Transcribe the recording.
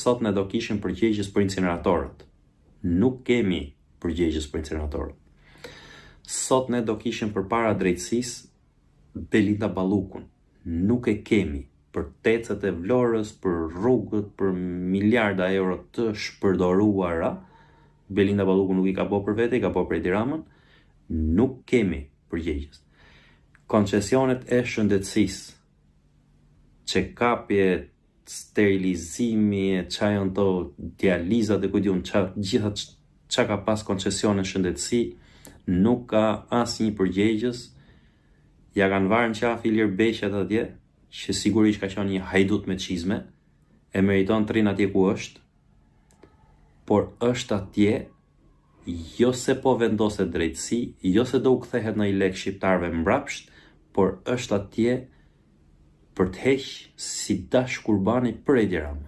sot ne do kishim përgjegjës për incineratorët. Nuk kemi përgjegjës për incineratorët. Sot ne do kishim përpara drejtësisë Belinda Ballukun. Nuk e kemi. Për tecet e Vlorës, për rrugët, për miliarda euro të shpërdoruara, Belinda Balluku nuk i ka po për vete, i ka po për Edi Ramën, nuk kemi përgjegjës. Koncesionet e shëndetësisë, check-upje, sterilizimi, çfarë janë to, dializat e kujtun, gjitha çka ka pas koncesione shëndetësi, nuk ka asnjë përgjegjës. Ja kanë varë në qafë Ilir Beqat atje, që sigurisht ka qenë një hajdut me çizme, e meriton të rinë atje ku është, por është atje, jo se po vendoset drejtësi, jo se do u kthehet në i lek shqiptarëve mbrapsht, por është atje për të heqë si dash kurbani për Edi Ramën.